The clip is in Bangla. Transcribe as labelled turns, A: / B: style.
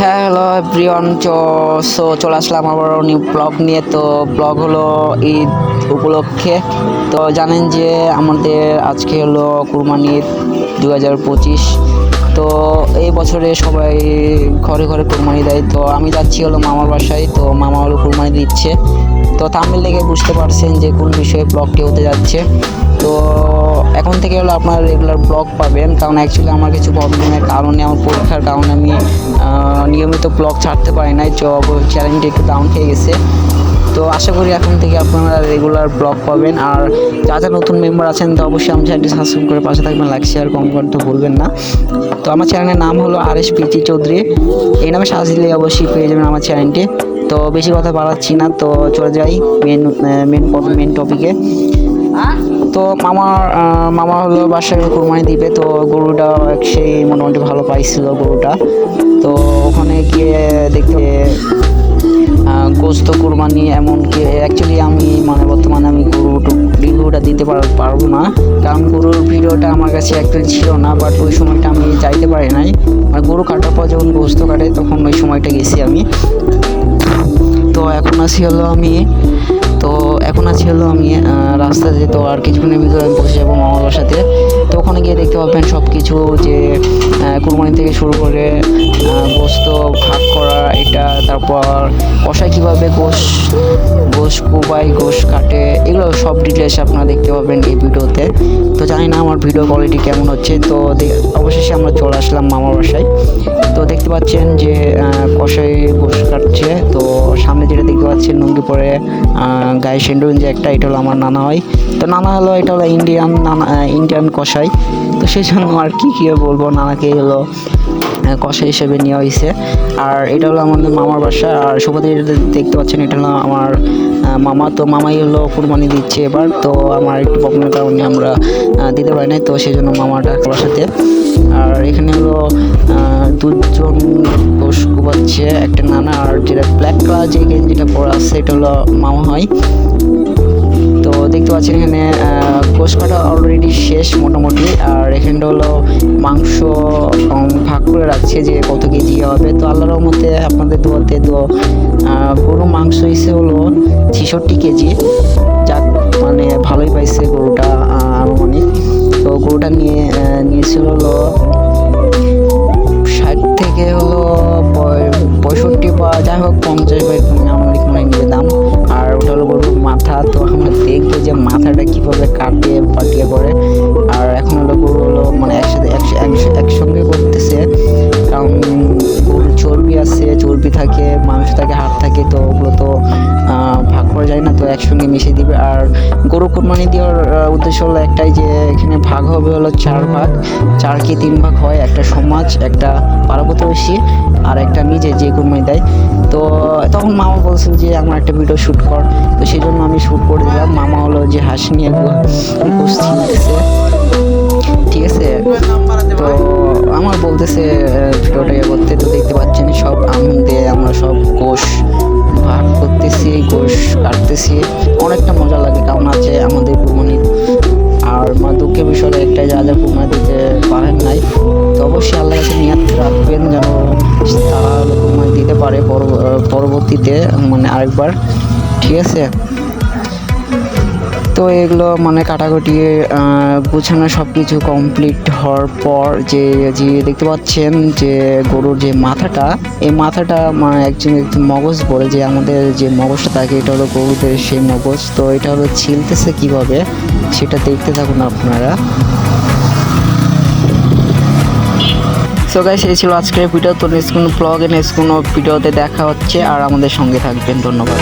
A: হ্যাঁ, হ্যালো এভরিওয়ান। চলে আসলাম আবার নিউ ব্লগ নিয়ে। তো ব্লগ হলো ঈদ উপলক্ষে। তো জানেন যে আমাদের আজকে হলো কুরবানি ঈদ 2025। তো এই বছরে সবাই ঘরে ঘরে কুরবানি দেয়। তো আমি যাচ্ছি হলো মামার বাসায়। তো মামা হলো কুরবানি দিচ্ছে। তো থাম্বনেল দেখে বুঝতে পারছেন যে কোন বিষয়ে ব্লগটি হতে যাচ্ছে। তো এখন থেকে হলো আপনারা রেগুলার ব্লগ পাবেন, কারণ অ্যাকচুয়ালি আমার কিছু প্রবলেমের কারণে, আমার পরীক্ষার কারণে আমি নিয়মিত ব্লগ ছাড়তে পারি নাই। চ্যানেলটি একটু ডাউন হয়ে গেছে। তো আশা করি এখন থেকে আপনারা রেগুলার ব্লগ পাবেন। আর যা নতুন মেম্বার আছেন তো অবশ্যই আমার চ্যানেলটি সাবস্ক্রাইব করে পাশে থাকবেন, লাইক শেয়ার কমেন্ট করতে ভুলবেন না। তো আমার চ্যানেলের নাম হলো RS পিচি চৌধুরী। এই নামে সার্চ দিলে অবশ্যই পেয়ে যাবেন আমার চ্যানেলটি। তো বেশি কথা বাড়াচ্ছি না, তো চলে যাই মেন টপিকে। তো মামা হলো বাসায় কুরবানি দিবে। তো গরুটা সেই মোটামুটি ভালো পাইছিল গরুটা। তো ওখানে গিয়ে দেখতে গোস্ত কুরবানি, এমনকি অ্যাকচুয়ালি আমি বর্তমানে আমি রিভিউটা দিতে পারবো না, কারণ গরুর ভিডিওটা আমার কাছে অ্যাকচুয়ালি ছিল না। বাট ওই সময়টা আমি যাইতে পারি নাই, গরু কাটার পর যখন গোস্ত কাটে তখন ওই সময়টা গেছি আমি। তো এখন আছি হলো আমি রাস্তাতে। তো আর কিছুক্ষণের ভিতরে আমি বসে যাবো মামার বাসাতে। তো ওখানে গিয়ে দেখতে পাবেন সব কিছু, যে কুরবানি থেকে শুরু করে গোস্ত ভাগ করা এটা, তারপর কষায় কীভাবে গোশ কোবাই, গোশ কাটে, এগুলো সব ডিটেলস আপনারা দেখতে পাবেন এই ভিডিওতে। তো জানি না আমার ভিডিও কোয়ালিটি কেমন হচ্ছে। তো অবশেষে আমরা চলে আসলাম মামার বাসায়। তো দেখতে পাচ্ছেন যে কষাই গোশ কাটছে। তো সামনে যেটা দেখতে পাচ্ছেন লুঙ্গি পরে গায়ে সেন্ডুন যে একটা, এটা হলো আমার নানা হয়। তো নানা হলো, এটা হলো ইন্ডিয়ান কষাই। তো সেই জন্য আর কি বলবো, নানাকে হলো কষাই হিসেবে নেওয়া হয়েছে। আর এটা হলো আমাদের মামার বাসা। আর সুপাতে যেটা দেখতে পাচ্ছেন এটা হলো আমার মামা। তো মামাই হলো কুরবানি দিচ্ছে এবার। তো আমার একটু প্রবলেমের কারণে আমরা দিতে পারি নাই, তো সেই জন্য মামাটা বাসাতে। আর এখানে হলো দুজন গোশ কোবাচ্ছে, একটা নানা। আর যেটা ব্ল্যাক কালার যে গেঞ্জিটা পরা আছে এটা হলো মামা হয়। তো দেখতে পাচ্ছেন এখানে গোশ কাটা অলরেডি শেষ মোটামুটি। আর এখানটা হলো মাংস ভাগ করে রাখছে যে কত কেজি হবে। তো আল্লাহর রহমতে আপনাদের দোয়াতে তো গরু মাংস হিসেবে হলো 66 কেজি। যাক, ভালোই পাইছে গরুটা আনুমানিক। তো গরুটা নিয়েছিল হলো 60 থেকে হলো 65 বা যাই হোক 50 বা আনুমানিক নিয়ে দাম। আর ওটা হলো গরুর মাথা। তো আমরা দেখবো যে মাথাটা কীভাবে কাটিয়ে পাটিয়ে করে। আর এখন হলো গরু হলো একসঙ্গে করতেছে, কারণ গরুর চর্বি আছে, চর্বি থাকে, মাংস থাকে, হাড় থাকে। তো ওগুলো তো ভাগ করা যায় না, তো একসঙ্গে মিশিয়ে দিবে। আর গরু কুরবানি দেওয়ার উদ্দেশ্য হলো একটাই, যে এখানে ভাগ হবে হলো 4 ভাগ, 4 কি 3 ভাগ হয়। একটা সমাজ, একটা পাড়া প্রতিবেশী, আর একটা নিজে যে কুরবানি দেয়। তো তখন মামা বলছিল যে আমার একটা ভিডিও শ্যুট কর। তো সেই জন্য আমি শ্যুট করে দিলাম। মামা হলো যে হাসি নিয়ে ছিলতেছে, ঠিক আছে। তো আমার বলতেছে ভিডিওটা করতে। তো দেখতে পাচ্ছেন সব আনন্দে আমরা সব গোশ ভাগ করতেছি, গোশ কাটতেছি, অনেকটা মজা লাগে। কারণ আছে আমাদের কুরবানি। আর দুঃখের বিষয়টা একটাই, যা কুরবানি দিতে পারেন নাই, তো অবশ্যই আল্লাহর কাছে নিয়াত রাখবেন যেন তারা কুরবানি দিতে পারে পরবর্তীতে, আরেকবার, ঠিক আছে। তো এগুলো কাটাকুটি গুছানো সব কিছু কমপ্লিট হওয়ার পর যে দেখতে পাচ্ছেন যে গরুর যে মাথাটা, এই মাথাটা একজন মগজ বলে, যে আমাদের যে মগজটা থাকে এটা হলো গরুদের সেই মগজ। তো এটা হলো ছিলতেছে কিভাবে সেটা দেখতে থাকুন আপনারা। সো গাইস, এই ছিল আজকের ভিডিও। তো নেক্সট কোনো ব্লগে নেক্সট কোনো ভিডিওতে দেখা হচ্ছে, আর আমাদের সঙ্গে থাকবেন। ধন্যবাদ।